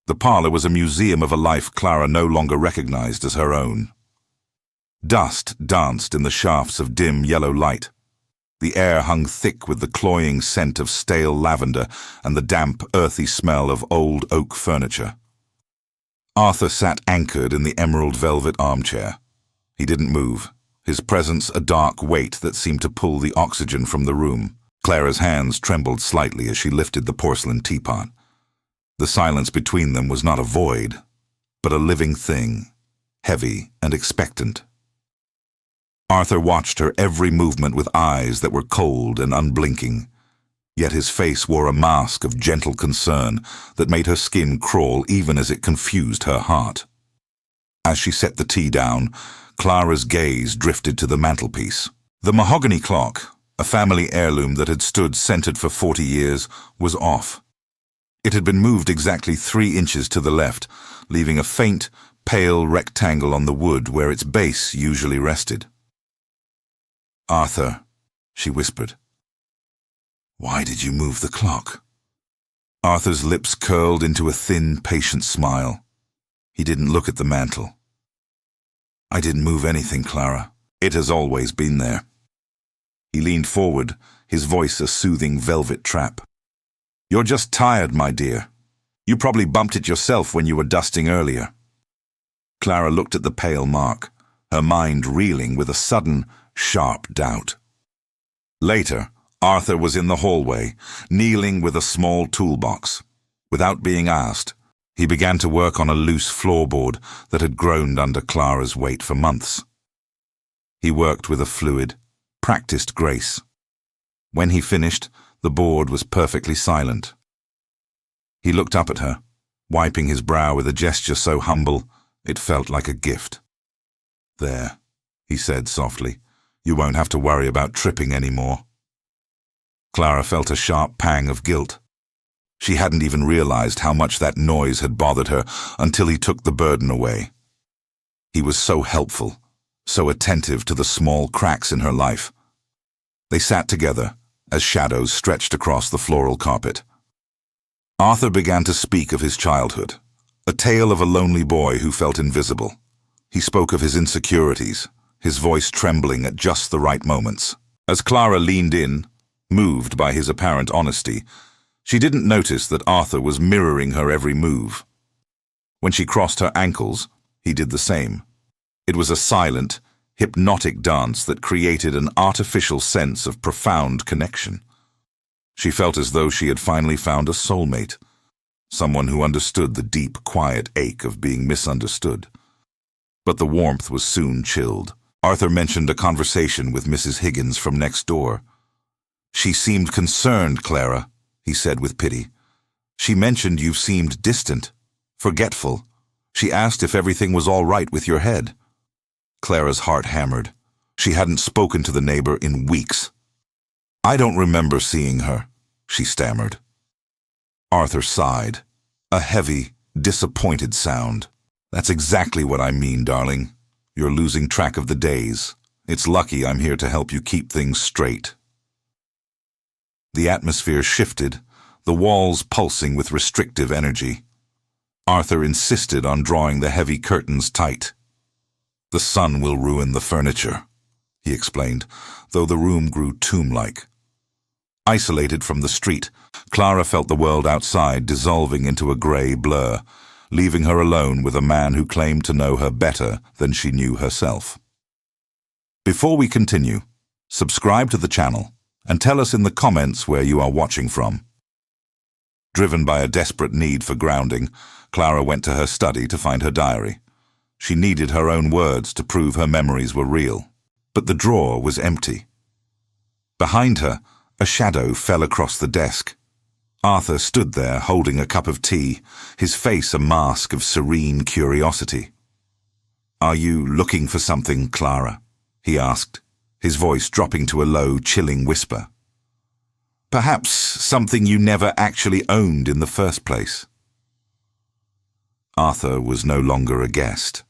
The parlor was a museum of a life Clara no longer recognized as her own. Dust danced in the shafts of dim yellow light. The air hung thick with the cloying scent of stale lavender and the damp, earthy smell of old oak furniture. Arthur sat anchored in the emerald velvet armchair. He didn't move, his presence a dark weight that seemed to pull the oxygen from the room. Clara's hands trembled slightly as she lifted the porcelain teapot. The silence between them was not a void, but a living thing, heavy and expectant. Arthur watched her every movement with eyes that were cold and unblinking, yet his face wore a mask of gentle concern that made her skin crawl even as it confused her heart. As she set the tea down, Clara's gaze drifted to the mantelpiece. The mahogany clock, a family heirloom that had stood centered for 40 years, was off. It had been moved exactly 3 inches to the left, leaving a faint, pale rectangle on the wood where its base usually rested. "Arthur," she whispered. "Why did you move the clock?" Arthur's lips curled into a thin, patient smile. He didn't look at the mantel. "I didn't move anything, Clara. It has always been there." He leaned forward, his voice a soothing velvet trap. "You're just tired, my dear. You probably bumped it yourself when you were dusting earlier." Clara looked at the pale mark, her mind reeling with a sudden, sharp doubt. Later, Arthur was in the hallway, kneeling with a small toolbox. Without being asked, he began to work on a loose floorboard that had groaned under Clara's weight for months. He worked with a fluid, practiced grace. When he finished, the board was perfectly silent. He looked up at her, wiping his brow with a gesture so humble it felt like a gift. "There," he said softly. "You won't have to worry about tripping anymore." Clara felt a sharp pang of guilt. She hadn't even realized how much that noise had bothered her until he took the burden away. He was so helpful, so attentive to the small cracks in her life. They sat together as shadows stretched across the floral carpet. Arthur began to speak of his childhood, a tale of a lonely boy who felt invisible. He spoke of his insecurities, his voice trembling at just the right moments. As Clara leaned in, moved by his apparent honesty, she didn't notice that Arthur was mirroring her every move. When she crossed her ankles, he did the same. It was a silent, hypnotic dance that created an artificial sense of profound connection. She felt as though she had finally found a soulmate, someone who understood the deep, quiet ache of being misunderstood. But the warmth was soon chilled. Arthur mentioned a conversation with Mrs. Higgins from next door. "She seemed concerned, Clara," he said with pity. "She mentioned you seemed distant, forgetful. She asked if everything was all right with your head." Clara's heart hammered. She hadn't spoken to the neighbor in weeks. "I don't remember seeing her," she stammered. Arthur sighed, a heavy, disappointed sound. "That's exactly what I mean, darling. You're losing track of the days. It's lucky I'm here to help you keep things straight." The atmosphere shifted, the walls pulsing with restrictive energy. Arthur insisted on drawing the heavy curtains tight. "The sun will ruin the furniture," he explained, though the room grew tomb-like. Isolated from the street, Clara felt the world outside dissolving into a grey blur, leaving her alone with a man who claimed to know her better than she knew herself. Before we continue, subscribe to the channel and tell us in the comments where you are watching from. Driven by a desperate need for grounding, Clara went to her study to find her diary. She needed her own words to prove her memories were real. But the drawer was empty. Behind her, a shadow fell across the desk. Arthur stood there holding a cup of tea, his face a mask of serene curiosity. "Are you looking for something, Clara?" he asked, his voice dropping to a low, chilling whisper. "Perhaps something you never actually owned in the first place." Arthur was no longer a guest.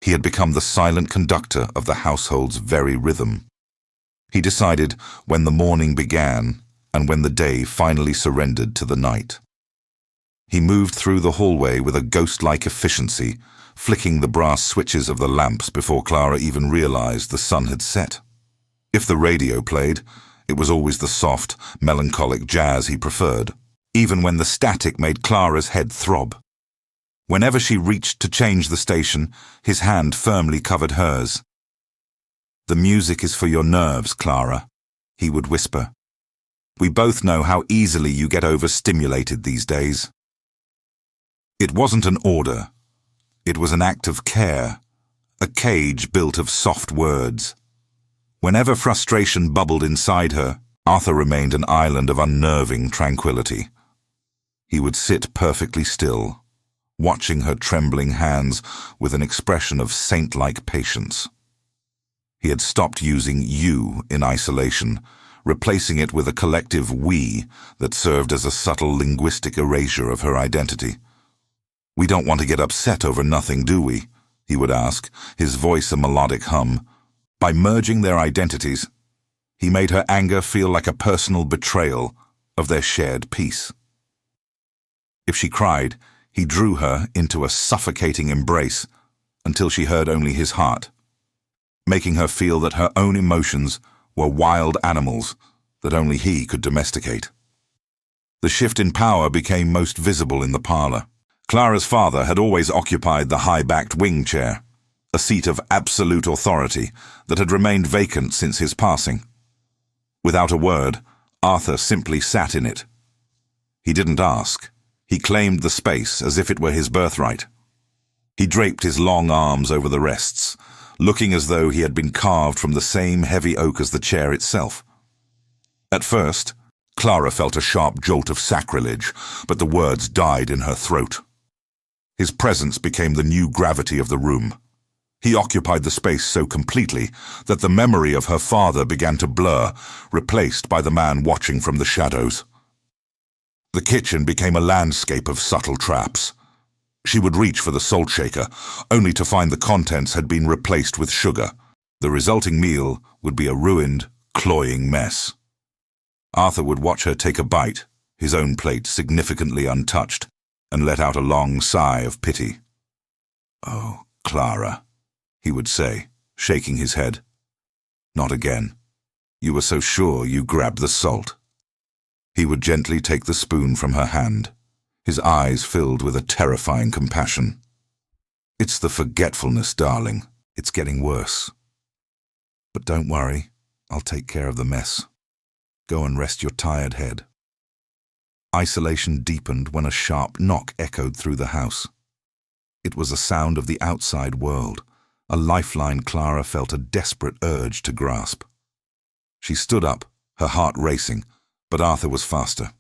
He had become the silent conductor of the household's very rhythm. He decided when the morning began and when the day finally surrendered to the night. He moved through the hallway with a ghost-like efficiency, flicking the brass switches of the lamps before Clara even realized the sun had set. If the radio played, it was always the soft, melancholic jazz he preferred, even when the static made Clara's head throb. Whenever she reached to change the station, his hand firmly covered hers. "The music is for your nerves, Clara," he would whisper. "We both know how easily you get overstimulated these days." It wasn't an order. It was an act of care, a cage built of soft words. Whenever frustration bubbled inside her, Arthur remained an island of unnerving tranquility. He would sit perfectly still, watching her trembling hands with an expression of saint-like patience. He had stopped using "you" in isolation, replacing it with a collective "we" that served as a subtle linguistic erasure of her identity. "We don't want to get upset over nothing, do we?" he would ask, his voice a melodic hum. By merging their identities, he made her anger feel like a personal betrayal of their shared peace. If she cried, he drew her into a suffocating embrace until she heard only his heart, making her feel that her own emotions were wild animals that only he could domesticate. The shift in power became most visible in the parlor. Clara's father had always occupied the high-backed wing chair, a seat of absolute authority that had remained vacant since his passing. Without a word, Arthur simply sat in it. He didn't ask. He claimed the space as if it were his birthright. He draped his long arms over the rests, looking as though he had been carved from the same heavy oak as the chair itself. At first, Clara felt a sharp jolt of sacrilege, but the words died in her throat. His presence became the new gravity of the room. He occupied the space so completely that the memory of her father began to blur, replaced by the man watching from the shadows. The kitchen became a landscape of subtle traps. She would reach for the salt shaker, only to find the contents had been replaced with sugar. The resulting meal would be a ruined, cloying mess. Arthur would watch her take a bite, his own plate significantly untouched, and let out a long sigh of pity. "Oh, Clara," he would say, shaking his head. "Not again. You were so sure you grabbed the salt." He would gently take the spoon from her hand, his eyes filled with a terrifying compassion. "It's the forgetfulness, darling. It's getting worse. But don't worry, I'll take care of the mess. Go and rest your tired head." Isolation deepened when a sharp knock echoed through the house. It was a sound of the outside world, a lifeline Clara felt a desperate urge to grasp. She stood up, her heart racing, but Arthur was faster.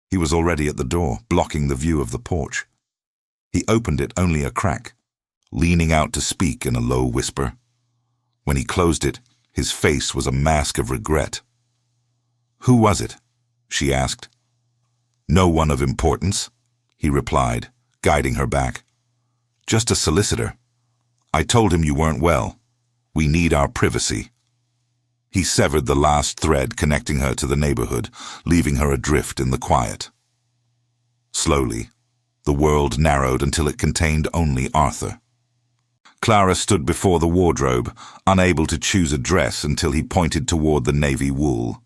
He was already at the door, blocking the view of the porch. He opened it only a crack, leaning out to speak in a low whisper. When he closed it, his face was a mask of regret. "Who was it?" she asked. "No one of importance," he replied, guiding her back. "Just a solicitor. I told him you weren't well. We need our privacy." He severed the last thread connecting her to the neighborhood, leaving her adrift in the quiet. Slowly, the world narrowed until it contained only Arthur. Clara stood before the wardrobe, unable to choose a dress until he pointed toward the navy wool.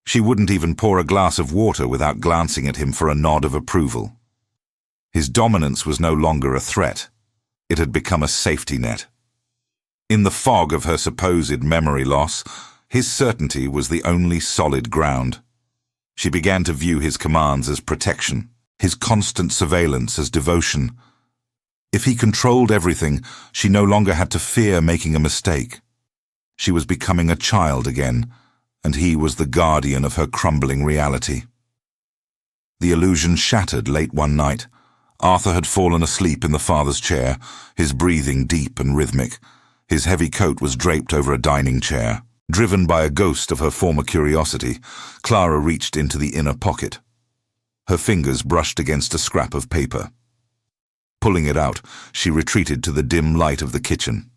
She wouldn't even pour a glass of water without glancing at him for a nod of approval. His dominance was no longer a threat. It had become a safety net. In the fog of her supposed memory loss, his certainty was the only solid ground. She began to view his commands as protection, his constant surveillance as devotion. If he controlled everything, she no longer had to fear making a mistake. She was becoming a child again, and he was the guardian of her crumbling reality. The illusion shattered late one night. Arthur had fallen asleep in the father's chair, his breathing deep and rhythmic. His heavy coat was draped over a dining chair. Driven by a ghost of her former curiosity, Clara reached into the inner pocket. Her fingers brushed against a scrap of paper. Pulling it out, she retreated to the dim light of the kitchen.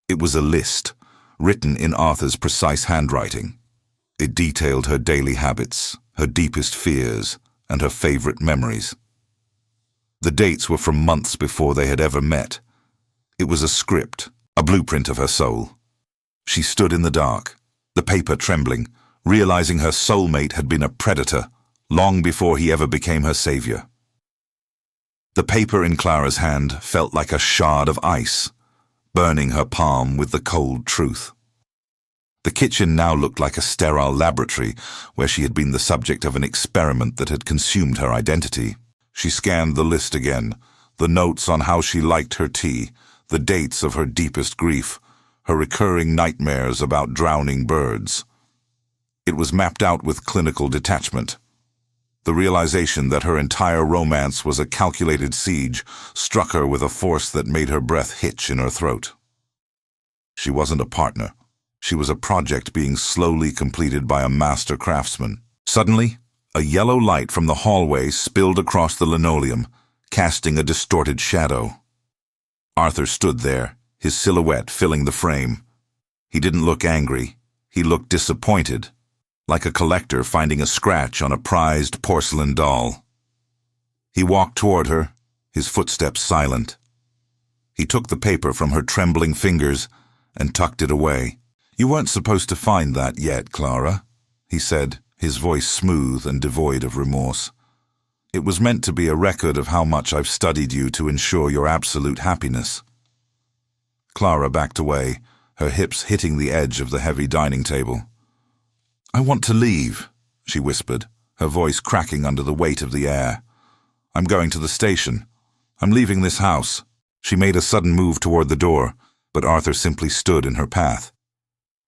It was a list, written in Arthur's precise handwriting. It detailed her daily habits, her deepest fears, and her favorite memories. The dates were from months before they had ever met. It was a script, a blueprint of her soul. She stood in the dark, the paper trembling, realizing her soulmate had been a predator long before he ever became her savior. The paper in Clara's hand felt like a shard of ice, burning her palm with the cold truth. The kitchen now looked like a sterile laboratory where she had been the subject of an experiment that had consumed her identity. She scanned the list again, the notes on how she liked her tea, the dates of her deepest grief, her recurring nightmares about drowning birds. It was mapped out with clinical detachment. The realization that her entire romance was a calculated siege struck her with a force that made her breath hitch in her throat. She wasn't a partner. She was a project being slowly completed by a master craftsman. Suddenly, a yellow light from the hallway spilled across the linoleum, casting a distorted shadow. Arthur stood there, his silhouette filling the frame. He didn't look angry. He looked disappointed, like a collector finding a scratch on a prized porcelain doll. He walked toward her, his footsteps silent. He took the paper from her trembling fingers and tucked it away. "You weren't supposed to find that yet, Clara," he said, his voice smooth and devoid of remorse. "It was meant to be a record of how much I've studied you to ensure your absolute happiness." Clara backed away, her hips hitting the edge of the heavy dining table. "I want to leave," she whispered, her voice cracking under the weight of the air. "I'm going to the station. I'm leaving this house." She made a sudden move toward the door, but Arthur simply stood in her path.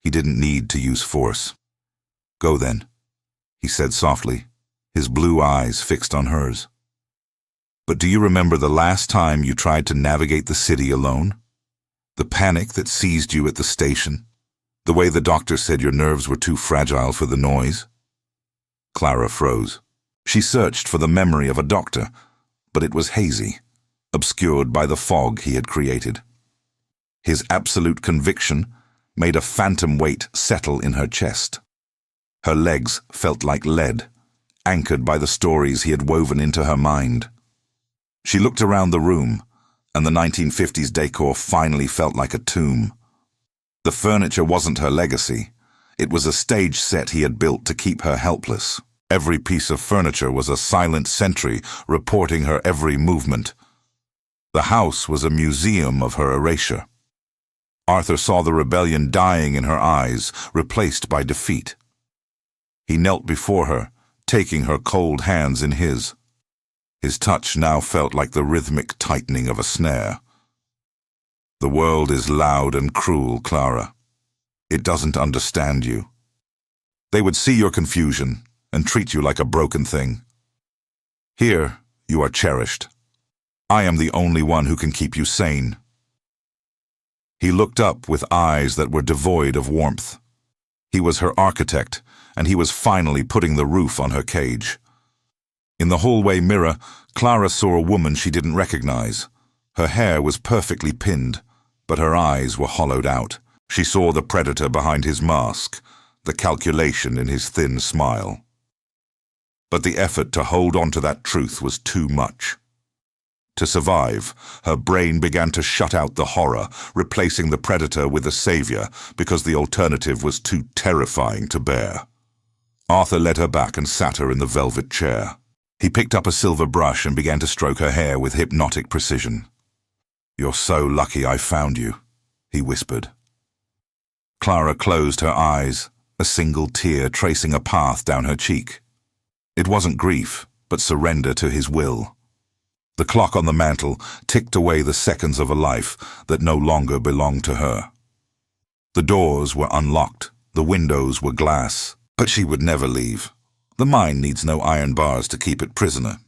He didn't need to use force. "Go then," he said softly, his blue eyes fixed on hers. "But do you remember the last time you tried to navigate the city alone? The panic that seized you at the station? The way the doctor said your nerves were too fragile for the noise?" Clara froze. She searched for the memory of a doctor, but it was hazy, obscured by the fog he had created. His absolute conviction made a phantom weight settle in her chest. Her legs felt like lead, anchored by the stories he had woven into her mind. She looked around the room, and the 1950s decor finally felt like a tomb. The furniture wasn't her legacy. It was a stage set he had built to keep her helpless. Every piece of furniture was a silent sentry reporting her every movement. The house was a museum of her erasure. Arthur saw the rebellion dying in her eyes, replaced by defeat. He knelt before her, taking her cold hands in his. His touch now felt like the rhythmic tightening of a snare. "The world is loud and cruel, Clara. It doesn't understand you. They would see your confusion and treat you like a broken thing. Here, you are cherished. I am the only one who can keep you sane." He looked up with eyes that were devoid of warmth. He was her architect, and he was finally putting the roof on her cage. In the hallway mirror, Clara saw a woman she didn't recognize. Her hair was perfectly pinned, but her eyes were hollowed out. She saw the predator behind his mask, the calculation in his thin smile. But the effort to hold on to that truth was too much. To survive, her brain began to shut out the horror, replacing the predator with a savior because the alternative was too terrifying to bear. Arthur led her back and sat her in the velvet chair. He picked up a silver brush and began to stroke her hair with hypnotic precision. "You're so lucky I found you," he whispered. Clara closed her eyes, a single tear tracing a path down her cheek. It wasn't grief, but surrender to his will. The clock on the mantel ticked away the seconds of a life that no longer belonged to her. The doors were unlocked, the windows were glass, but she would never leave. The mind needs no iron bars to keep it prisoner.